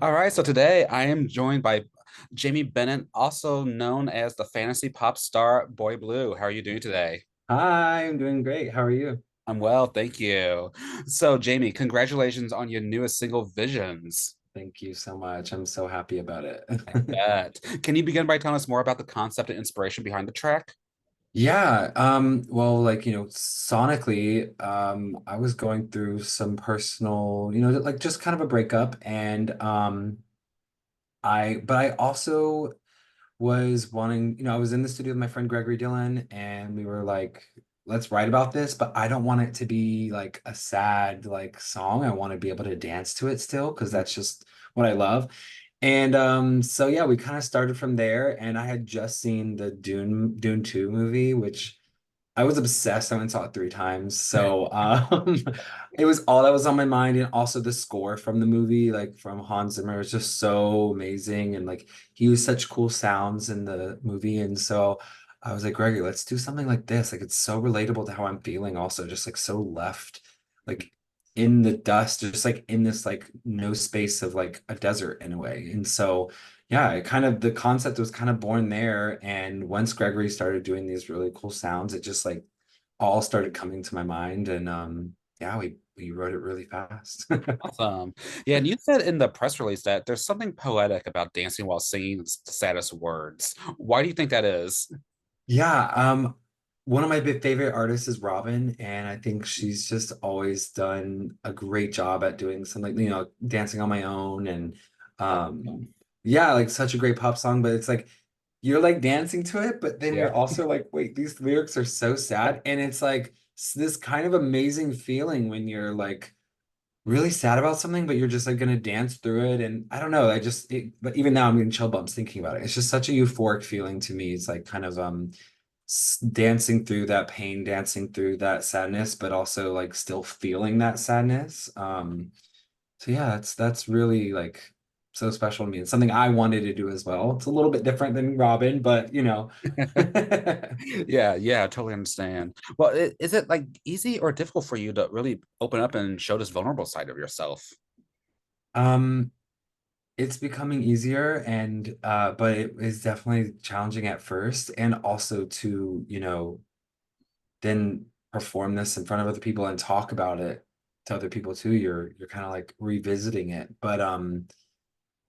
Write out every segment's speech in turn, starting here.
All right, so today I am joined by Jamie Bennett, also known as the fantasy pop star Boy Blue. How are you doing today? Hi, I'm doing great. How are you? I'm well, thank you. So, Jamie, congratulations on your newest single, Visions. Thank you so much. I'm so happy about it. I bet. Can you begin by telling us more about the concept and inspiration behind the track? Yeah, well, sonically, I was going through some personal, like just kind of a breakup and but I also was wanting, I was in the studio with my friend Gregory Dillon and we were like, let's write about this, but I don't want it to be like a sad song. I want to be able to dance to it still because that's just what I love. And so yeah, we kind of started from there and I had just seen the Dune 2 movie, which I was obsessed. I went and saw it 3 times. So it was all that was on my mind. And also the score from the movie, like from Hans Zimmer, is just so amazing. And like he used such cool sounds in the movie. And so I was like, Gregory, let's do something like this. Like it's so relatable to how I'm feeling, also, just like so left, like in the dust, just like in this like no space of like a desert in a way. And so yeah, it kind of the concept was kind of born there. And once Gregory started doing these really cool sounds, it just like all started coming to my mind. And yeah, we wrote it really fast. Awesome. Yeah, and you said in the press release that there's something poetic about dancing while singing the saddest words. Why do you think that is? Yeah, one of my favorite artists is Robin, and I think she's just always done a great job at doing something, dancing on my own and um Awesome. yeah, like such a great pop song, but it's like you're like dancing to it, but then Yeah. you're also like, wait, these lyrics are so sad. And it's like this kind of amazing feeling when you're like really sad about something, but you're just like gonna dance through it. And I don't know, but even now I'm getting chill bumps thinking about it. It's just such a euphoric feeling to me. It's like kind of dancing through that pain, dancing through that sadness, but also like still feeling that sadness. So yeah, that's really like so special to me. It's something I wanted to do as well. It's a little bit different than Robin, but Yeah, yeah, I totally understand. Well, is it like easy or difficult for you to really open up and show this vulnerable side of yourself? um, it's becoming easier and but it is definitely challenging at first and also to, then perform this in front of other people and talk about it to other people too. You're kind of like revisiting it. But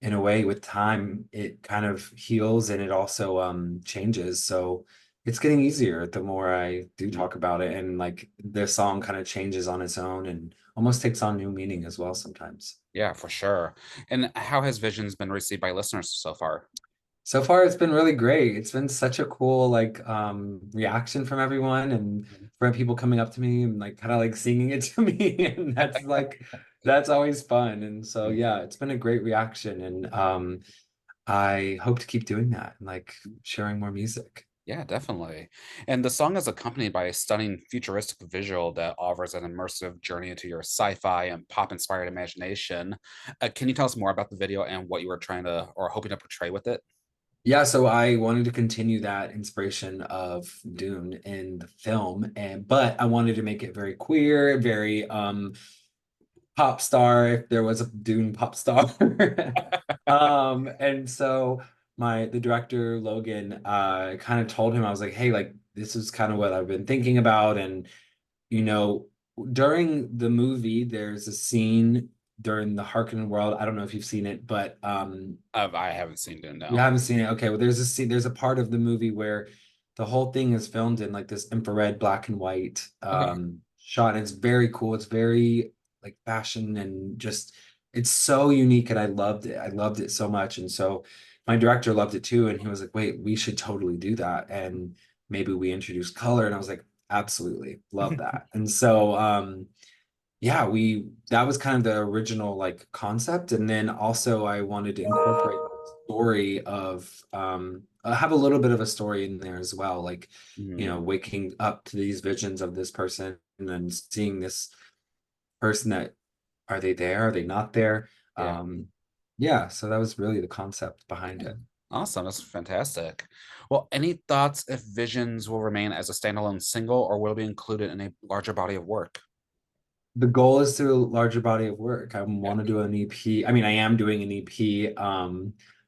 in a way with time it kind of heals and it also changes, so it's getting easier the more I do talk about it, and like the song kind of changes on its own and almost takes on new meaning as well sometimes. Yeah, for sure. And how has Visions been received by listeners so far? So far it's been really great. It's been such a cool reaction from everyone and from people coming up to me and like kind of like singing it to me and that's always fun. And so yeah, it's been a great reaction and I hope to keep doing that and like sharing more music. Yeah, definitely. And the song is accompanied by a stunning futuristic visual that offers an immersive journey into your sci-fi and pop-inspired imagination. Can you tell us more about the video and what you were trying to or hoping to portray with it? Yeah, so I wanted to continue that inspiration of Dune in the film, and but I wanted to make it very queer, very pop star if there was a Dune pop star. And so the director Logan kind of told him, I was like, hey, like this is kind of what I've been thinking about. And you know, during the movie, there's a scene during the Harkonnen world. I don't know if you've seen it, but I haven't seen it, you no. haven't seen it. Okay, well, there's a part of the movie where the whole thing is filmed in like this infrared black and white Okay. shot. And it's very cool. It's very like fashion and just it's so unique and I loved it. I loved it so much. And so my director loved it too. And he was like, wait, we should totally do that. And maybe we introduce color. And I was like, absolutely, love that. And so yeah, we that was kind of the original like concept, and then also I wanted to incorporate story of have a little bit of a story in there as well, like Mhm. waking up to these visions of this person and then seeing this person that are they there, are they not there? Yeah. Yeah, so that was really the concept behind Yeah. it. Awesome. That's fantastic. Well, any thoughts if Visions will remain as a standalone single or will be included in a larger body of work? the goal is to a larger body of work. I want to do an EP. I mean, I am doing an EP.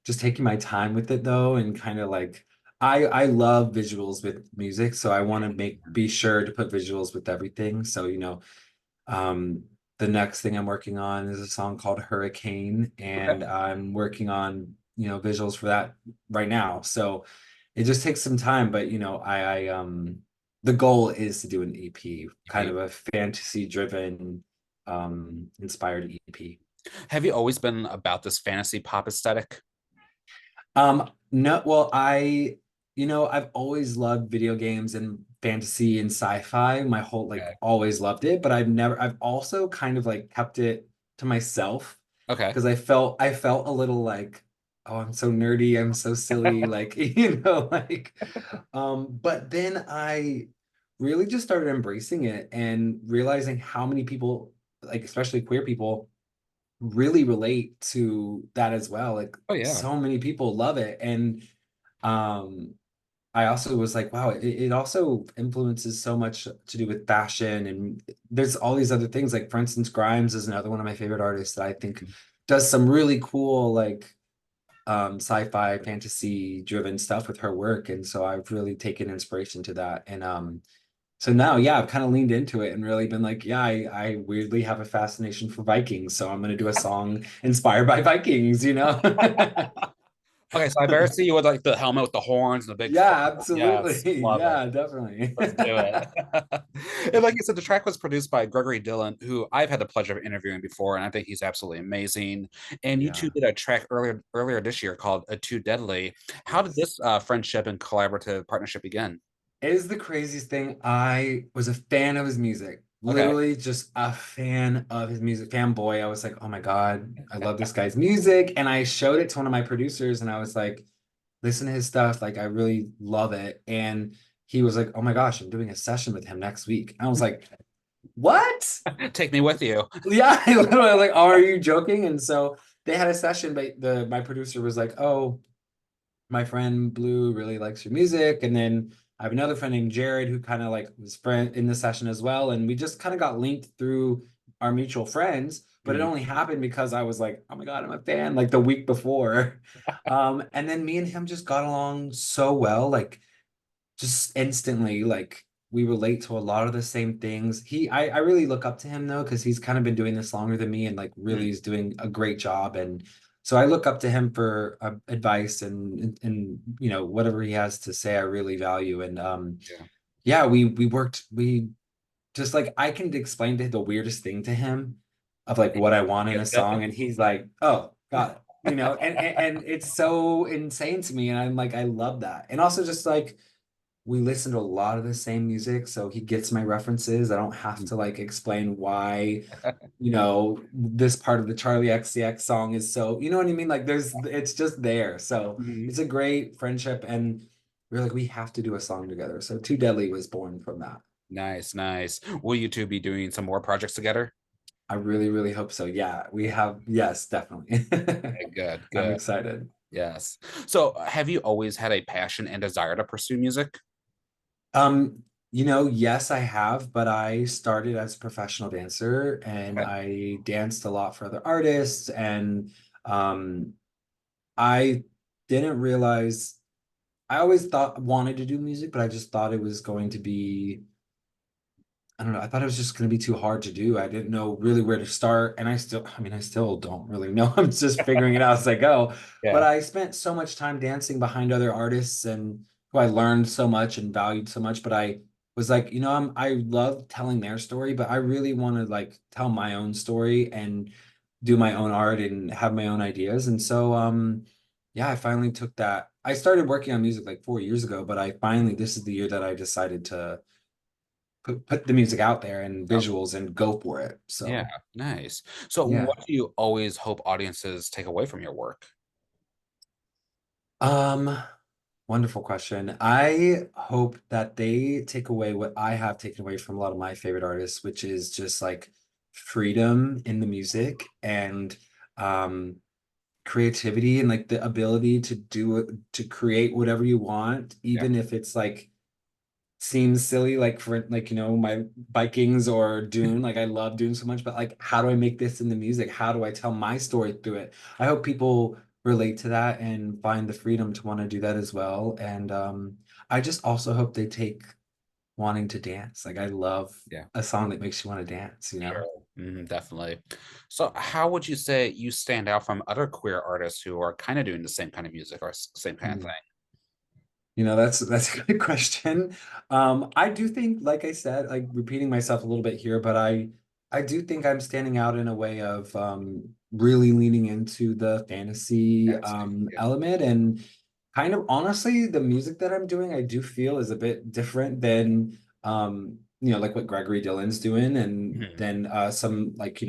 Just taking my time with it though, and kind of like I love visuals with music, so I want to be sure to put visuals with everything. So, um, the next thing I'm working on is a song called Hurricane, Okay. and I'm working on, visuals for that right now. So it just takes some time, but the goal is to do an EP, kind EP. of a fantasy driven inspired EP. Have you always been about this fantasy pop aesthetic? No, well, I've always loved video games and fantasy and sci-fi. My whole like Okay. always loved it, but I've also kind of like kept it to myself Okay. because I felt a little like, oh, I'm so nerdy, I'm so silly, like, but then I really just started embracing it and realizing how many people, like especially queer people, really relate to that as well. Like Oh yeah. so many people love it. And um I also was like, wow, it also influences so much to do with fashion and there's all these other things. Like for instance, Grimes is another one of my favorite artists that I think does some really cool like sci-fi fantasy driven stuff with her work. And so I've really taken inspiration to that. And so now, yeah, I've kind of leaned into it and really been like, yeah, I weirdly have a fascination for Vikings, so I'm gonna do a song inspired by Vikings, you know? Okay, so I better see you with like the helmet with the horns and the big Yeah, fur. Yes, absolutely. love it. Yeah, definitely. Let's do it. And like you said, the track was produced by Gregory Dillon, who I've had the pleasure of interviewing before, and I think he's absolutely amazing. And you two Yeah. did a track earlier this year called "Too Deadly." How did Yes. this friendship and collaborative partnership begin? It is the craziest thing. I was a fan of his music, Okay. literally just a fan of his music, fanboy. I was like, oh my God, I love this guy's music. And I showed it to one of my producers and I was like, listen to his stuff. Like, I really love it. And he was like, oh my gosh, I'm doing a session with him next week. I was like, what? Take me with you. Yeah, I literally was like, oh, are you joking? And so they had a session, but my producer was like, oh, my friend Blue really likes your music. And then I have another friend named Jared who kind of like was friend in the session as well. And we just kind of got linked through our mutual friends, but it Mhm. only happened because I was like, oh my God, I'm a fan like the week before. And then me and him just got along so well, like just instantly, like we relate to a lot of the same things. I really look up to him though, because he's kind of been doing this longer than me and like really Mhm. is doing a great job. And so I look up to him for advice and whatever he has to say, I really value. And Yeah. yeah, we just like I can explain the weirdest thing to him of like what I want in a Good. song, and he's like, oh, got it. And it's so insane to me. And I'm like, I love that. And also just like we listen to a lot of the same music, so he gets my references. I don't have to like explain why, this part of the Charlie XCX song is so, you know what I mean? Like it's just there. So Mhm. it's a great friendship and we're like, we have to do a song together. So Too Deadly was born from that. Nice, nice. Will you two be doing some more projects together? I really, really hope so. Yeah, we have, yes, definitely. Okay, good, I'm good. excited. Yes. So, have you always had a passion and desire to pursue music? Yes, I have, but I started as a professional dancer and Okay. I danced a lot for other artists and um I didn't realize I always thought wanted to do music, but I just thought it was going to be I don't know. I thought it was just going to be too hard to do. I didn't know really where to start. And I still don't really know. I'm just figuring it out as I go. But Yeah. I spent so much time dancing behind other artists and who I learned so much and valued so much. But I was like, I love telling their story, but I really want to like tell my own story and do my own art and have my own ideas. And so, yeah, I finally took that. I started working on music like 4 years ago, but this is the year that I decided to put the music out there and Oh, visuals and go for it. yeah. So Nice. So, yeah. what do you always hope audiences take away from your work? Um, Wonderful question. I hope that they take away what I have taken away from a lot of my favorite artists, which is just like freedom in the music and um creativity and like the ability to do it, to create whatever you want, Yeah. even if it's like seems silly, like for like, my Vikings or Dune. Like I love Dune so much, but like how do I make this into music? How do I tell my story through it? I hope people relate to that and find the freedom to want to do that as well. And I just also hope they take wanting to dance. Like I love Yeah, a song that makes you want to dance, you know? sure. Definitely. So, how would you say you stand out from other queer artists who are kind of doing the same kind of music or same kind of thing? Mm. That's a good question. I do think, like I said, like repeating myself a little bit here, but I do think I'm standing out in a way of really leaning into the fantasy Fantasy. Yeah. element and kind of honestly, the music that I'm doing, I do feel is a bit different than like what Gregory Dillon's doing and Mhm. then some like,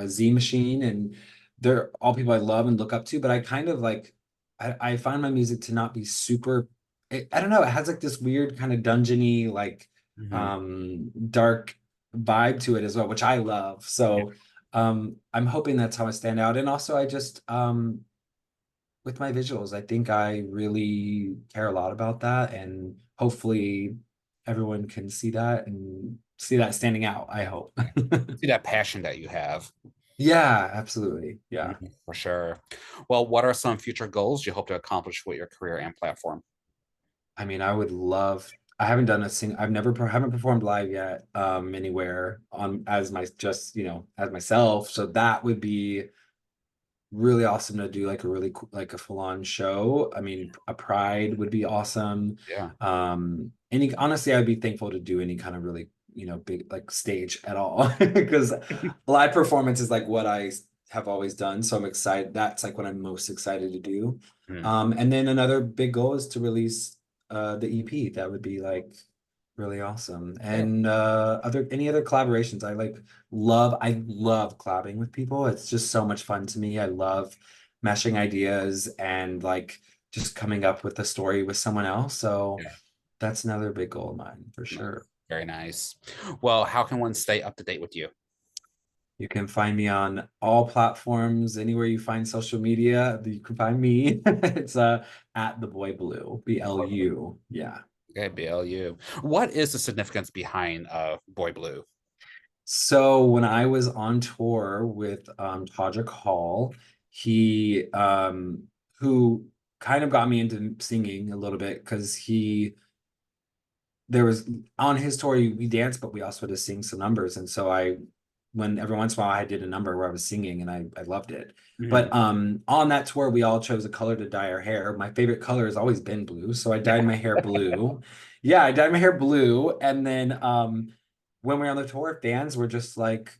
Z Machine and they're all people I love and look up to, but I kind of like I find my music to not be super I don't know, it has like this weird kind of dungeony, like Mhm. dark vibe to it as well, which I love. Yeah. So I'm hoping that's how I stand out. And also I just with my visuals, I think I really care a lot about that. And hopefully everyone can see that and see that standing out, I hope. See that passion that you have. Yeah, absolutely. Yeah. For sure. Well, what are some future goals you hope to accomplish with your career and platform? I mean, I would love. I haven't done a sing. I've never haven't performed live yet, anywhere on as my just as myself. So that would be really awesome to do like a really cool, like a full on show. I mean, a Pride would be awesome. Yeah. Any honestly, I'd be thankful to do any kind of really big like stage at all because live performance is like what I have always done. So I'm excited. That's like what I'm most excited to do. Mhm. And then another big goal is to release the EP. That would be like really awesome. Yeah. And other any other collaborations. I love collabing with people. It's just so much fun to me. I love meshing ideas and like just coming up with a story with someone else. So Yeah. that's another big goal of mine for Nice. sure. Very nice. Well, how can one stay up to date with you? You can find me on all platforms, anywhere you find social media, you can find me. It's at the Boy Blue, BLU. Yeah. Okay, BLU. What is the significance behind Boy Blue? So when I was on tour with Todrick Hall, he who kind of got me into singing a little bit because he there was on his tour we danced, but we also had to sing some numbers. And so when every once in a while I did a number where I was singing and I loved it. Mhm. But on that tour we all chose a color to dye our hair. My favorite color has always been blue, so I dyed my hair blue. Yeah, I dyed my hair blue, and then when we were on the tour, fans were just like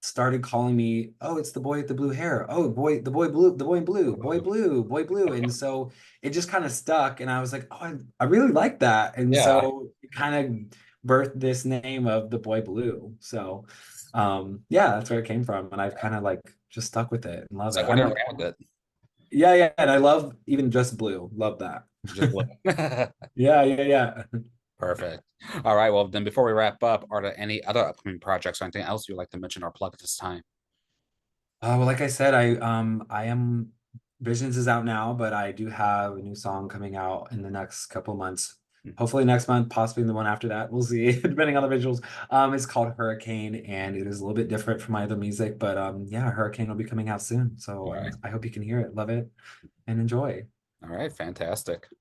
started calling me, oh, it's the boy with the blue hair. Oh, boy, the boy blue, the boy in blue, boy blue, boy blue. And so it just kind of stuck. And I was like, oh, I really like that. And Yeah. so it kind of birthed this name of the boy blue. So yeah, that's where it came from. And I've kind of like just stuck with it and love So it. I went around with it. Yeah, yeah. And I love even just blue. Love that. Just blue. Yeah, yeah, yeah. Perfect. All right. Well, then before we wrap up, are there any other upcoming projects or anything else you'd like to mention or plug at this time? Well, like I said, I am Visions is out now, but I do have a new song coming out in the next couple months. Hopefully next month, possibly the one after that. We'll see, depending on the visuals. It's called Hurricane, and it is a little bit different from my other music, but yeah, Hurricane will be coming out soon. So All right. I hope you can hear it, love it, and enjoy. All right. Fantastic.